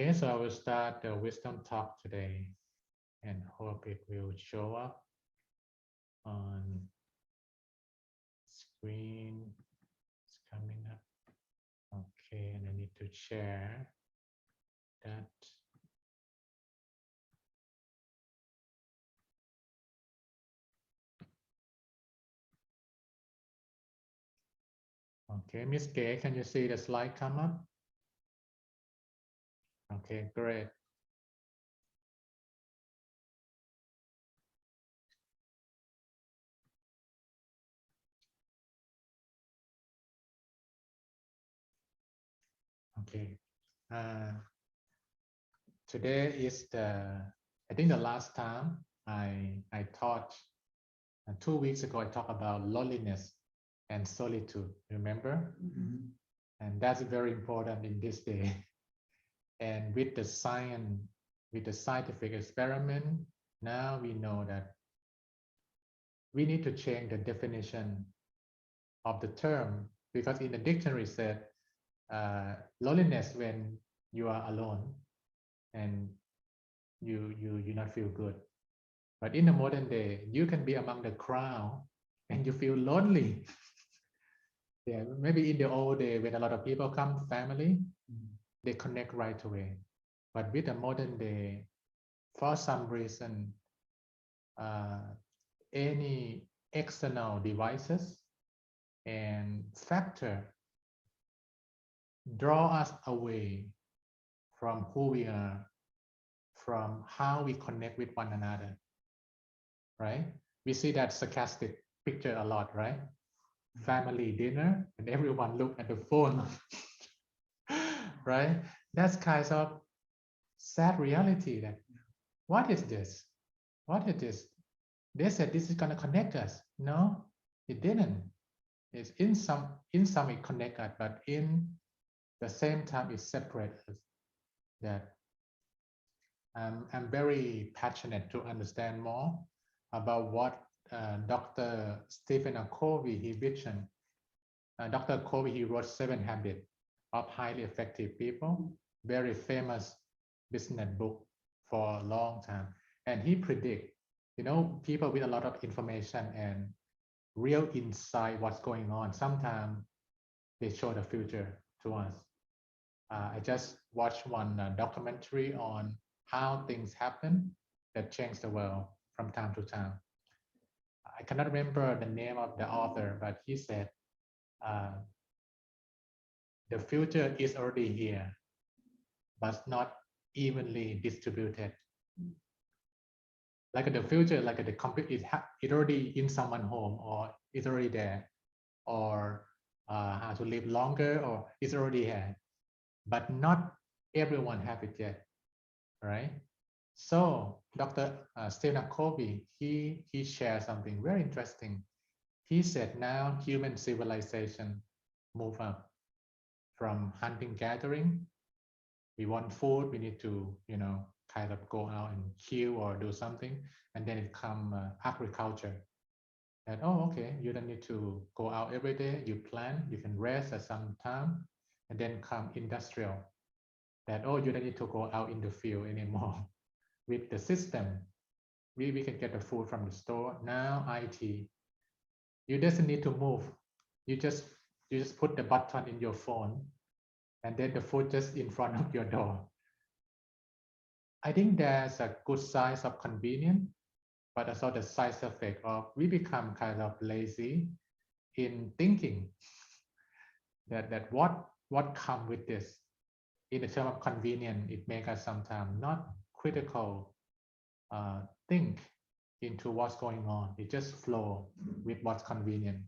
Okay, so I will start the wisdom talk today and hope it will show up on screen. It's coming up. Okay, and I need to share that. Okay, Miss Gay, can you see the slide come up? Okay, great. Okay. Today is I think the last time I taught, 2 weeks ago, I talked about loneliness and solitude, remember? Mm-hmm. And that's very important in this day. And with the science, with the scientific experiment, now we know that we need to change the definition of the term, because in the dictionary said loneliness when you are alone and you not feel good. But in the modern day, you can be among the crowd and you feel lonely. Yeah, maybe in the old day when a lot of people come, family, they connect right away. But with the modern day, for some reason, any external devices and factor draw us away from who we are, from how we connect with one another, right? We see that sarcastic picture a lot, right? Family dinner and everyone look at the phone, right? That's kind of sad reality that what is this? What is this? They said this is gonna connect us. No, it didn't. It's in some it connect us, but in the same time it separates us. That I'm very passionate to understand more about what Dr. Stephen Covey he visioned. Dr. Covey he wrote 7 Habits of Highly Effective People, very famous business book for a long time, and he predict, people with a lot of information and real insight what's going on. Sometimes they show the future to us. I just watched one documentary on how things happen that change the world from time to time. I cannot remember the name of the author, but he said, the future is already here, but not evenly distributed. Like the future, like the computer, it already in someone's home, or it's already there, or how to live longer, or it's already here, but not everyone have it yet, right? So Dr. Stephen Covey, he shared something very interesting. He said now human civilization move up from hunting gathering. We want food, we need to, kind of go out and kill or do something. And then it come agriculture. That, oh, okay, you don't need to go out every day. You plant, you can rest at some time. And then come industrial. That, oh, you don't need to go out in the field anymore. With the system, we can get the food from the store. Now IT, you doesn't need to move. You just put the button in your phone, and then the food just in front of your door. I think there's a good side of convenience, but also the side effect of we become kind of lazy in thinking that what come with this. In the term of convenience, it makes us sometimes not critical think into what's going on. It just flow with what's convenient.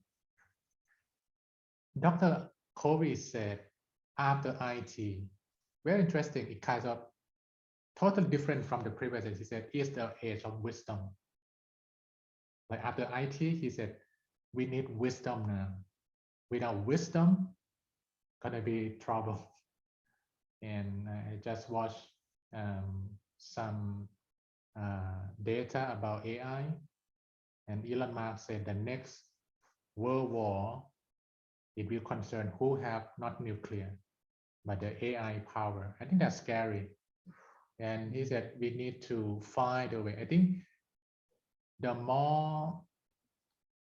Dr. Covey said after IT, very interesting, it kind of totally different from the previous. He said, is the age of wisdom. Like after IT, he said, we need wisdom now. Without wisdom, gonna be trouble. And I just watched some data about AI, and Elon Musk said the next world war, it will concern who have not nuclear, but the AI power. I think that's scary. And he said we need to find a way. I think the more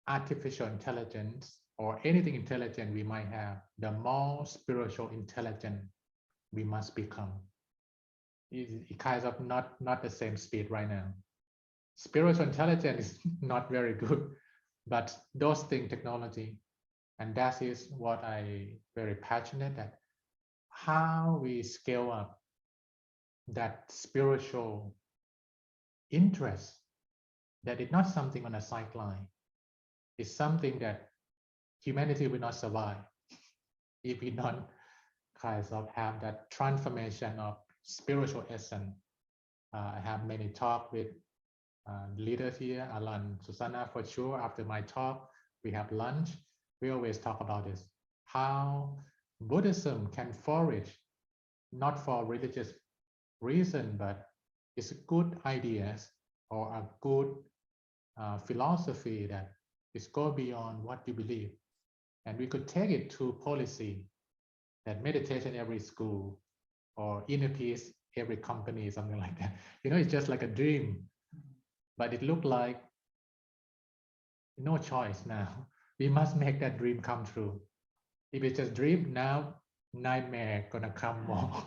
artificial intelligence or anything intelligent we might have, the more spiritual intelligent we must become. It kind of not the same speed right now. Spiritual intelligence is not very good, but those things, technology, and that is what I very passionate at, how we scale up that spiritual interest, that is not something on a sideline. It's something that humanity will not survive if we don't kind of have that transformation of spiritual essence. I have many talk with leaders here, Alan, Susanna, for sure. After my talk, we have lunch. We always talk about this, how Buddhism can flourish, not for religious reason, but it's a good ideas or a good philosophy that is go beyond what you believe. And we could take it to policy, that meditation every school or inner peace every company, something like that. It's just like a dream, but it looked like no choice now. We must make that dream come true. If it's just dream now, nightmare gonna come more.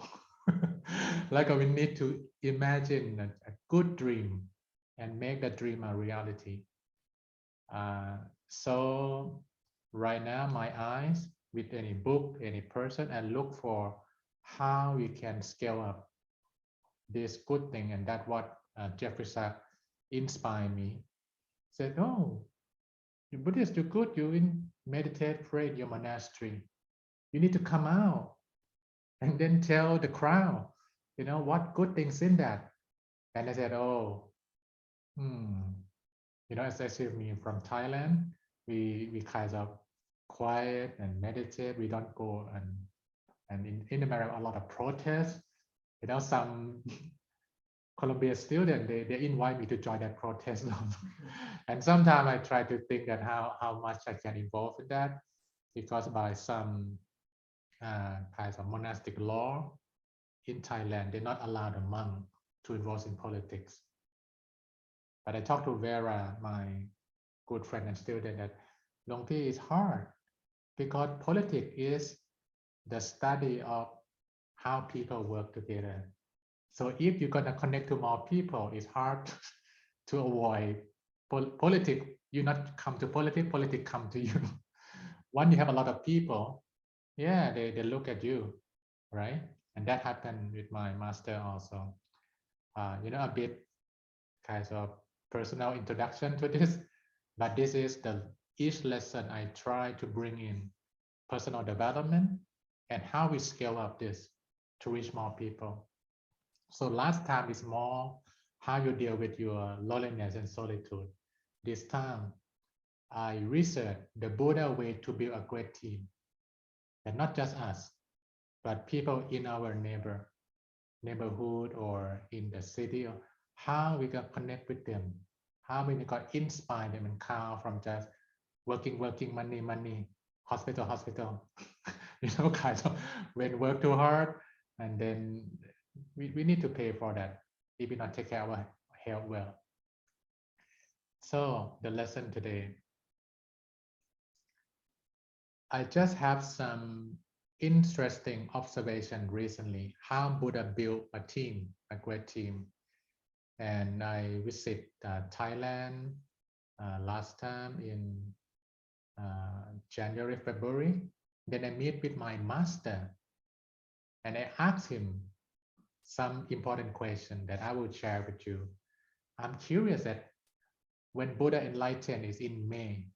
Like we need to imagine a good dream and make that dream a reality. So right now, my eyes with any book, any person, and look for how we can scale up this good thing, and that's what Jeffrey Sachs inspired me. Said, "Oh, you Buddhist, you're good. You in meditate, pray in your monastery. You need to come out and then tell the crowd, what good things in that." And I said, "Oh, especially me from Thailand, we kind of quiet and meditate. We don't go and in America a lot of protests. Some Columbia student they invite me to join that protest, and sometimes I try to think that how much I can involve in that, because by some kinds of monastic law in Thailand, they not allow the monk to involve in politics. But I talked to Vera, my good friend and student, that Longti is hard because politics is the study of how people work together. So if you're gonna connect to more people, it's hard to avoid politics. You not come to politics, politics come to you. Once you have a lot of people, yeah, they look at you, right? And that happened with my master also. A bit kind of personal introduction to this, but this is the each lesson I try to bring in personal development and how we scale up this to reach more people. So last time is more how you deal with your loneliness and solitude. This time, I researched the Buddha way to build a great team, and not just us, but people in our neighborhood or in the city, or how we can connect with them, how we can inspire them and calm from just working, money, hospital, kind of when work too hard, and then we need to pay for that if we not take care of our health well. So the lesson today, I just have some interesting observation recently, how Buddha built a team, a great team. And I visit Thailand last time in January, February. Then I meet with my master and I asked him some important question that I will share with you. I'm curious that when Buddha enlightened is in May,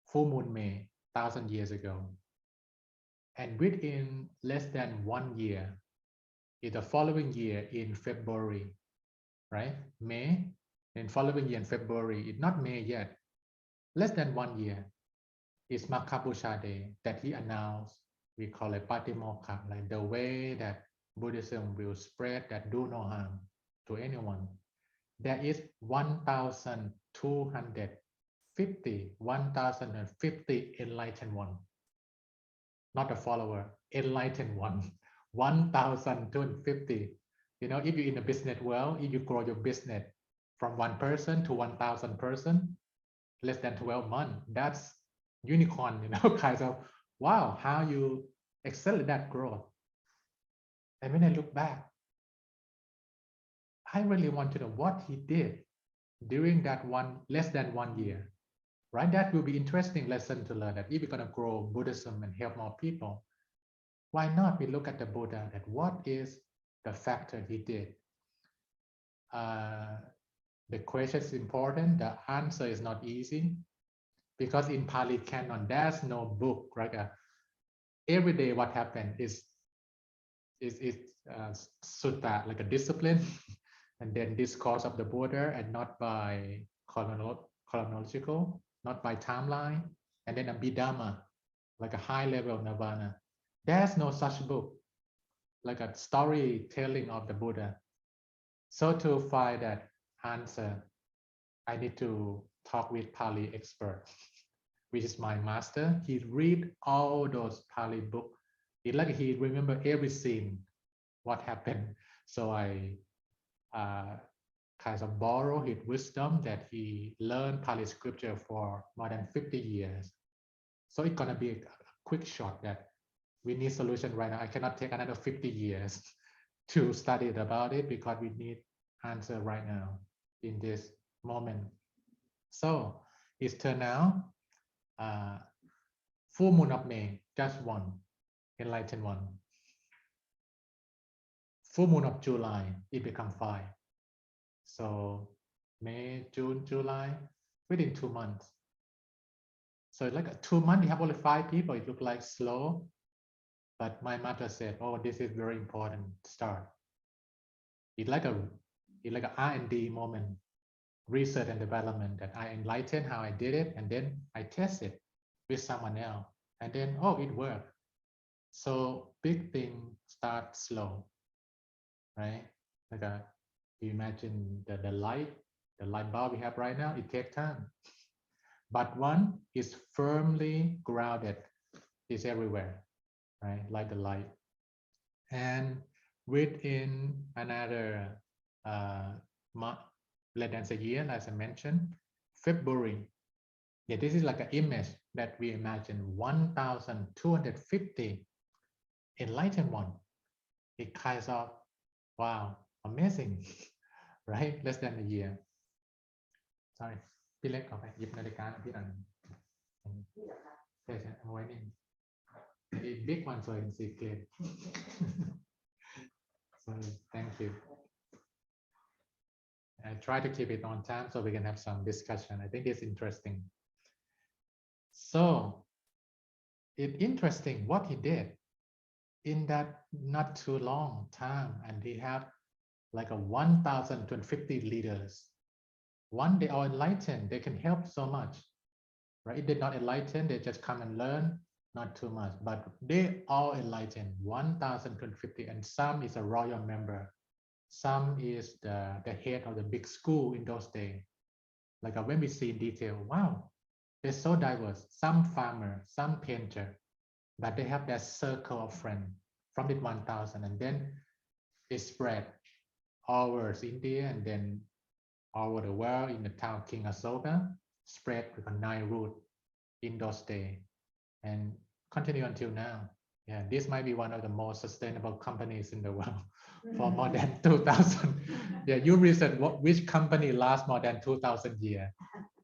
full moon May, 1,000 years ago. And within less than 1 year, in the following year in February, right? May, and following year in February, it's not May yet, less than 1 year, is Makkabusha Day that he announced. We call it Patimokkha, like the way that Buddhism will spread that do no harm to anyone. There is 1,250 enlightened one, not a follower, enlightened one. 1,250, if you're in the business world, if you grow your business from 1 person to 1,000 person, less than 12 months, that's unicorn, kind of, wow, how you accelerate that growth. And when I look back, I really want to know what he did during that less than 1 year, right? That will be interesting lesson to learn, that if we're going to grow Buddhism and help more people, why not we look at the Buddha, that what is the factor he did? The question is important. The answer is not easy, because in Pali Canon, there's no book, right? Every day what happened is sutta, like a discipline, and then discourse of the Buddha, and not by chronological, not by timeline, and then Abhidhamma, like a high level nirvana. There's no such book, like a storytelling of the Buddha. So to find that answer, I need to talk with Pali expert, which is my master. He read all those Pali books. He remember every scene, what happened. So I kind of borrow his wisdom that he learned Pali scripture for more than 50 years. So it's gonna be a quick shot that we need solution right now. I cannot take another 50 years to study about it, because we need answer right now in this moment. So it's turned out, full moon of May, just one, enlightened one. Full moon of July, it become 5. So May, June, July, within 2 months. So like 2 months, you have only 5 people. It looked like slow, but my mother said, "Oh, this is very important start." It's like a R&D moment, research and development, that I enlighten how I did it, and then I test it with someone else, and then it worked. So big thing start slow, right? Like you imagine the light bulb we have right now, it takes time, but one is firmly grounded, is everywhere, right? Like the light. And within another month, less than a year, as I mentioned, February. Yeah, this is like an image that we imagine 1,250 enlightened one. It kind of, wow, amazing, right? Less than a year. Sorry, พี่เล็กเอาไปหยิบนาฬิกาพี่หน่อยใช่เอาไว้นี่ The big one so I can see clear. So thank you. I try to keep it on time so we can have some discussion. I think it's interesting. So it's interesting what he did in that not too long time, and he had like a 1,250 leaders. One, they are enlightened, they can help so much, right? If they're not enlightened, they just come and learn, not too much, but they all enlightened, 1,250, and some is a royal member. Some is the head of the big school in those days. Like when we see in detail, wow, they're so diverse. Some farmer, some painter, but they have that circle of friends from the 1,000, and then it spread all over India, and then all over the world in the town King Asoka, spread with a 9 root in those days, and continue until now. Yeah, this might be one of the most sustainable companies in the world for more than 2,000. Yeah, you research which company lasts more than 2,000 years.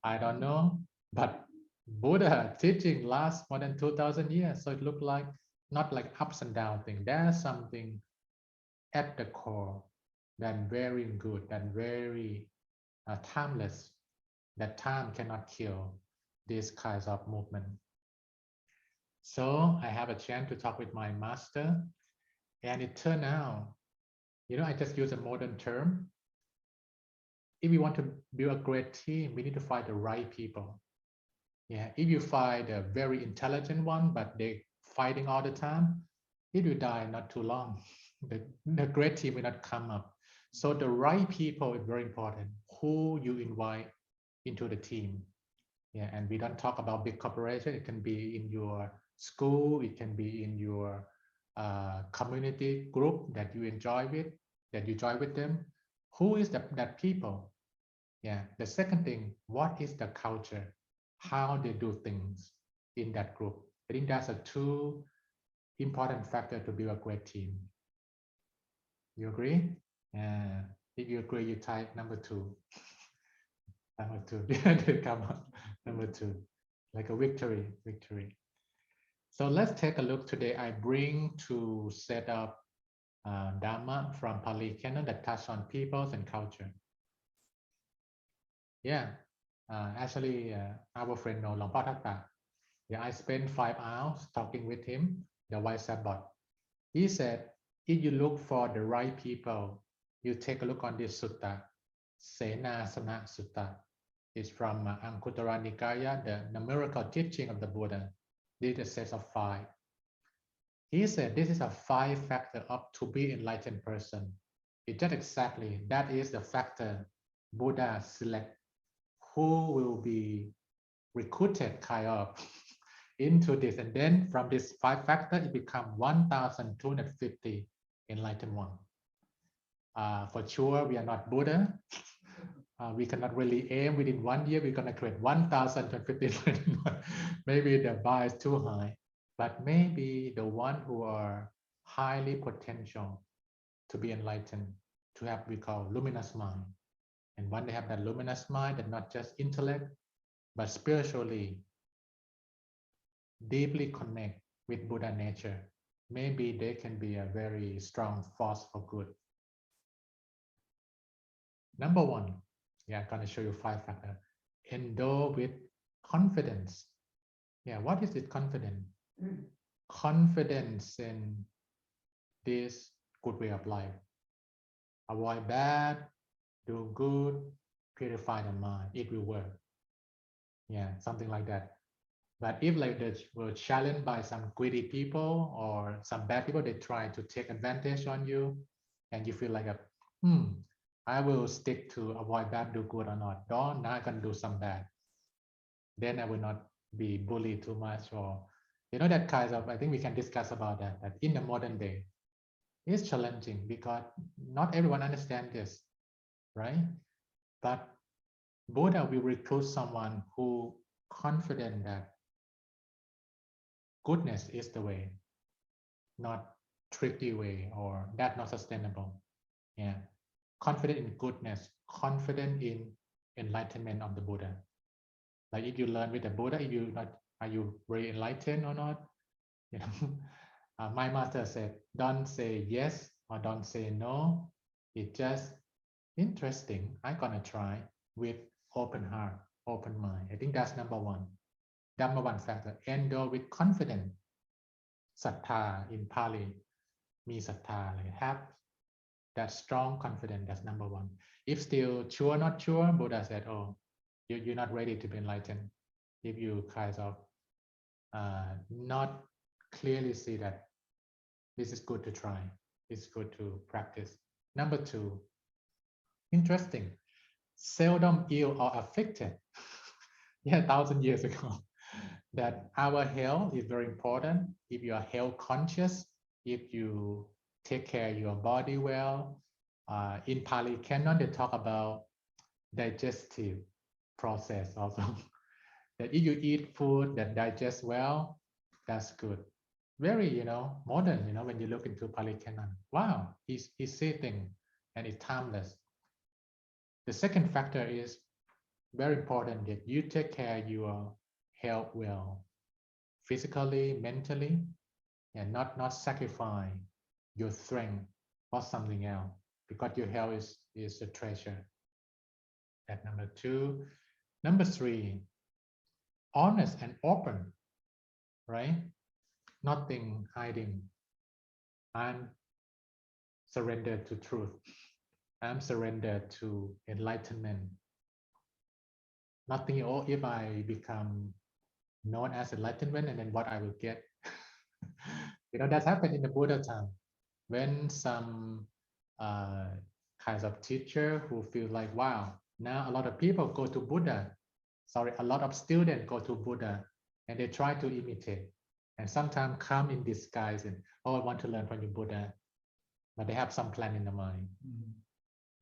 I don't know, but Buddha teaching lasts more than 2,000 years. So it looked like not like ups and down thing. There's something at the core that very good, that very timeless, that time cannot kill this kinds of movement. So I have a chance to talk with my master, and it turned out, I just use a modern term. If we want to build a great team, we need to find the right people. Yeah, if you find a very intelligent one, but they're fighting all the time, it will die not too long. The great team will not come up. So the right people is very important. Who you invite into the team. Yeah, and we don't talk about big corporation. It can be in your school. It can be in your community group that you enjoy with. that you join with them, who is that people? Yeah. The second thing, what is the culture? How they do things in that group. I think that's a two important factor to build a great team. You agree? Yeah. If you agree, you type number two. Number two. Come on. Number two. Like a victory. Victory. So let's take a look today. I bring to set up Dharma from Pali Canon that touch on peoples and culture. Yeah, actually, our friend know Long Patata. Yeah, I spent 5 hours talking with him, the WhatsApp bot. He said, if you look for the right people, you take a look on this sutta, Senasana Sutta. It's from Anguttara Nikaya, the miracle teaching of the Buddha. This is a set of 5. He said this is a 5 factor of to be enlightened person. It's just exactly that is the factor Buddha select who will be recruited kind of into this, and then from this 5 factor it become 1,250 enlightened one. For sure we are not Buddha. We cannot really aim within 1 year we're going to create 1,250. Maybe the bar is too high, but maybe the one who are highly potential to be enlightened, to have we call luminous mind. And when they have that luminous mind, that not just intellect, but spiritually deeply connect with Buddha nature, maybe they can be a very strong force for good. Number 1, yeah, I'm going to show you 5 factors. Endow with confidence. Yeah, what is it, confidence? Confidence in this good way of life. Avoid bad, do good, purify the mind. It will work. Yeah, something like that. But if like they were challenged by some greedy people or some bad people, they try to take advantage on you, and you feel like I will stick to avoid bad, do good or not. Don't, now I can do some bad. Then I will not be bullied too much, or that kind of. I think we can discuss about that. That in the modern day, it's challenging because not everyone understands this, right? But Buddha will recruit someone who confident that goodness is the way, not tricky way, or that not sustainable. Yeah, confident in goodness, confident in enlightenment of the Buddha. Like if you learn with the Buddha, if you not, are you very enlightened or not? My master said, don't say yes or don't say no. It's just interesting. I'm gonna try with open heart, open mind. I think that's number 1. Number 1 factor. Endow with confidence. Sattha in Pali, mi sattha, like have that strong confidence. That's number 1. If still sure, not sure, Buddha said, oh, you're not ready to be enlightened. If you kind of not clearly see that this is good to try, it's good to practice. Number 2, interesting, seldom ill or afflicted. Yeah, 1,000 years ago, that our health is very important. If you are health conscious, if you take care of your body well, in Pali Canon, they talk about digestive process also. That if you eat food that digests well, that's good. Very, modern, when you look into Pali Canon. Wow, he's sitting and it's timeless. The second factor is very important that you take care of your health well, physically, mentally, and not sacrifice your strength for something else, because your health is a treasure. That's number 2. Number 3, honest and open, right? Nothing hiding. I'm surrendered to truth. I'm surrendered to enlightenment. Nothing, oh, if I become known as enlightenment, and then what I will get. That happened in the Buddha time, when some kinds of teacher who feel like, wow, now a lot of people go to Buddha. Sorry, a lot of students go to Buddha and they try to imitate, and sometimes come in disguise and, oh, I want to learn from you, Buddha. but they have some plan in the mind.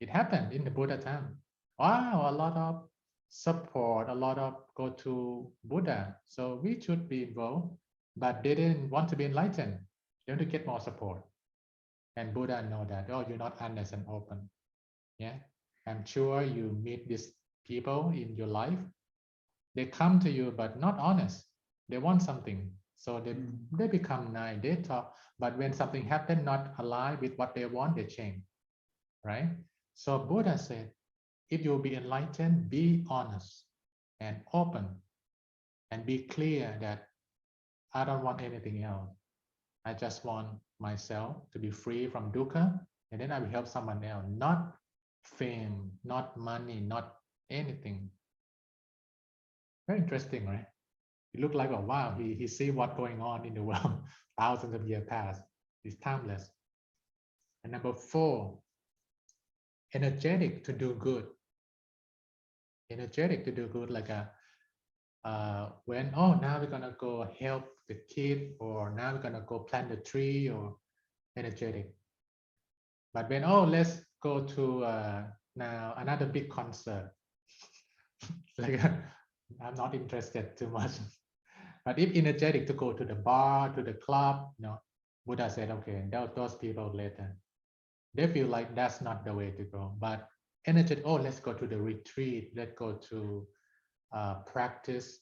It happened in the Buddha time. Wow, a lot of support, a lot of go to Buddha. So we should be involved, but they didn't want to be enlightened. They want to get more support. And Buddha know that, oh, you're not honest and open. Yeah. I'm sure you meet these people in your life. They come to you, but not honest. They want something. So they become nice, they talk. But when something happens, not aligned with what they want, they change. Right? So Buddha said, if you be enlightened, be honest and open and be clear that I don't want anything else. I just want myself to be free from dukkha, and then I will help someone else, not fame, not money, not anything. Very interesting, right? It looked like, oh wow, he see what's going on in the world thousands of years past. It's timeless. And number 4, energetic to do good. Energetic to do good, like when, oh, now we're gonna go help the kid, or now we're gonna go plant the tree, or energetic. But when, oh, let's go to now another big concert, like I'm not interested too much. But if energetic to go to the bar, to the club, Buddha said, okay, those people later. They feel like that's not the way to go. But energetic, oh, let's go to the retreat, let's go to practice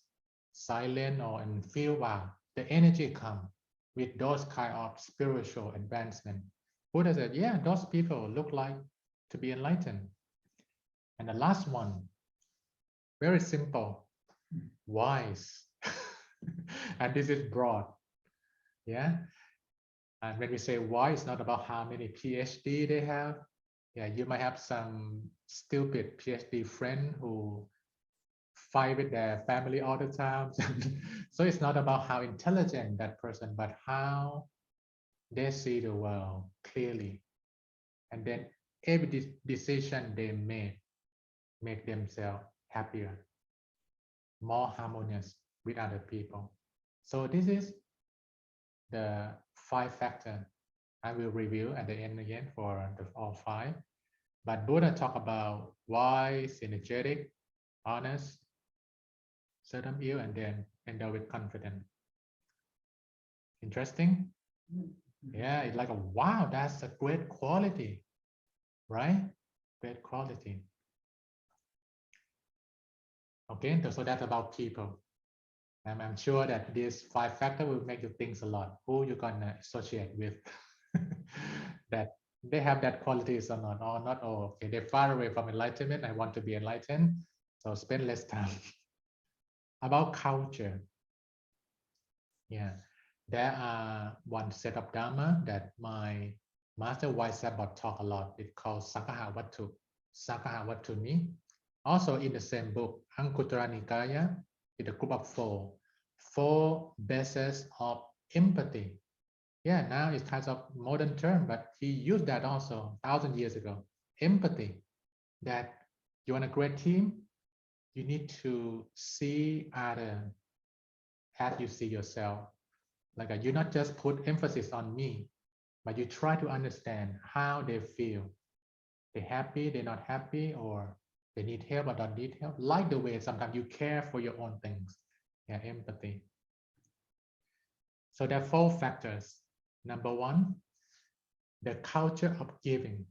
silent or and feel, wow, the energy come with those kind of spiritual advancement. Buddha said, yeah, those people look like to be enlightened. And the last one, very simple, wise. And this is broad. Yeah. And when we say wise, it's not about how many PhD they have. Yeah, you might have some stupid PhD friend who fight with their family all the time. So it's not about how intelligent that person, but how they see the world clearly. And then every decision they make themselves happier, more harmonious with other people. So this is the 5 factors. I will review at the end again for all 5. But Buddha talk about wise, energetic, honest, certain ill, and then endowed with confidence. Interesting? Yeah, it's like, wow, that's a great quality, right? Great quality. Okay, so that's about people. I'm sure that these 5 factors will make you think a lot. Who you're gonna associate with, that they have that qualities or not, oh, okay, they're far away from enlightenment. I want to be enlightened, so spend less time. About culture, yeah, there are one set of dharma that my master Vaisabot talk a lot. It's called Sakaha Vattu. Sakaha Vattuni. Also in the same book, Anguttara Nikaya, it's a group of 4 bases of empathy. Yeah, now it's kind of modern term, but he used that also 1,000 years ago. Empathy, that you want a great team, you need to see other as you see yourself. Like you not just put emphasis on me, but you try to understand how they feel. They're happy, they're not happy, or they need help or don't need help. Like the way sometimes you care for your own things. Yeah, empathy. So there are 4 factors. Number 1, the culture of giving.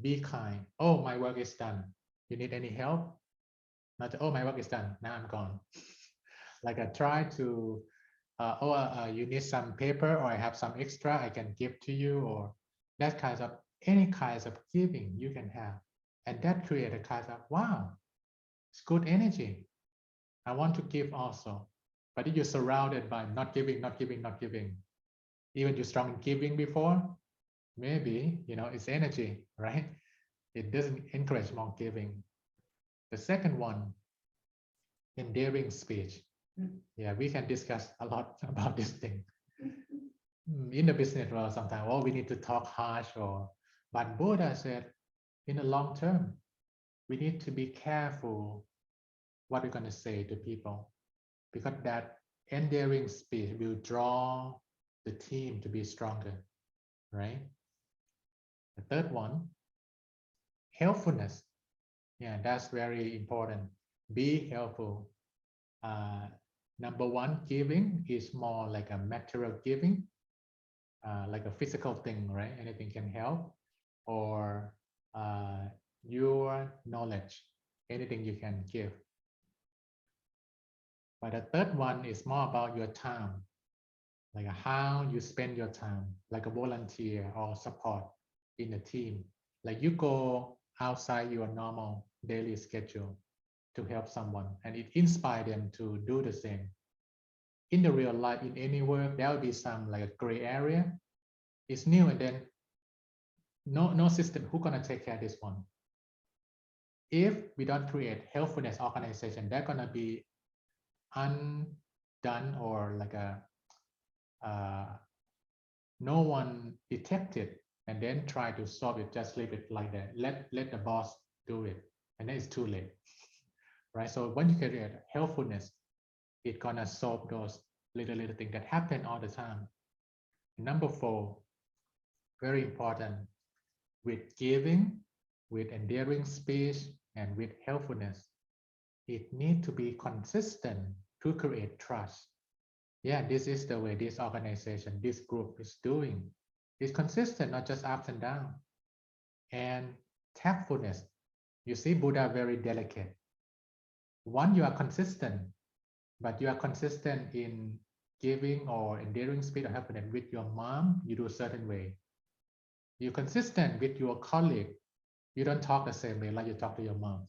Be kind. Oh, my work is done. You need any help? Not, oh, my work is done. Now I'm gone. Like I try to, you need some paper, or I have some extra I can give to you, or that kind of, any kinds of giving you can have. And that creates a kind of, wow, it's good energy. I want to give also. But if you're surrounded by not giving, not giving, not giving, even you're strong in giving before, maybe, it's energy, right? It doesn't encourage more giving. The second one, endearing speech. Yeah, we can discuss a lot about this thing. In the business world, sometimes, we need to talk harsh, but Buddha said, in the long term, we need to be careful what we're going to say to people, because that endearing speech will draw the team to be stronger, right? The third one, helpfulness. Yeah, that's very important. Be helpful. Number one, giving is more like a material giving, like a physical thing, right? Anything can help, or uh, your knowledge, anything you can give. But the third one is more about your time, like how you spend your time, like a volunteer or support in a team. Like you go outside your normal daily schedule to help someone, and it inspires them to do the same. In the real life, in any work, there will be some like a gray area. It's new, and then no system. Who gonna take care of this one? If we don't create helpfulness organization, they're gonna be undone, or like a uh, no one detected, and then try to solve it. Just leave it like that. Let the boss do it, and then it's too late, right? So when you create helpfulness, it's gonna solve those little things that happen all the time. Number four, very important, with giving, with endearing speech, and with helpfulness, it needs to be consistent to create trust. Yeah, this is the way this organization, this group is doing. It's consistent, not just ups and downs. And tactfulness, you see, Buddha very delicate. One, you are consistent, but you are consistent in giving or endearing speech or helpfulness. With your mom, you do a certain way. You're consistent with your colleague. You don't talk the same way like you talk to your mom,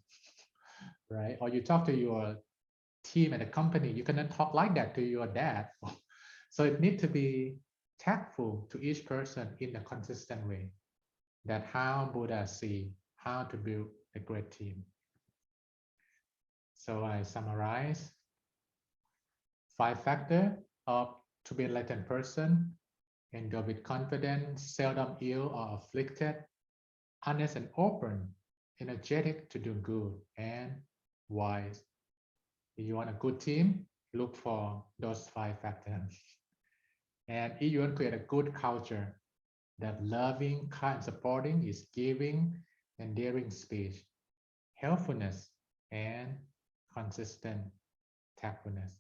right? Or you talk to your team at a company, you cannot talk like that to your dad. So it needs to be tactful to each person in a consistent way. That how Buddha see how to build a great team. So I summarize 5 factors of to be enlightened person: endure with confidence, seldom ill or afflicted, honest and open, energetic to do good, and wise. If you want a good team, look for those 5 factors. And if you want to create a good culture, that loving, kind, supporting is giving, endearing speech, helpfulness, and consistent tactfulness.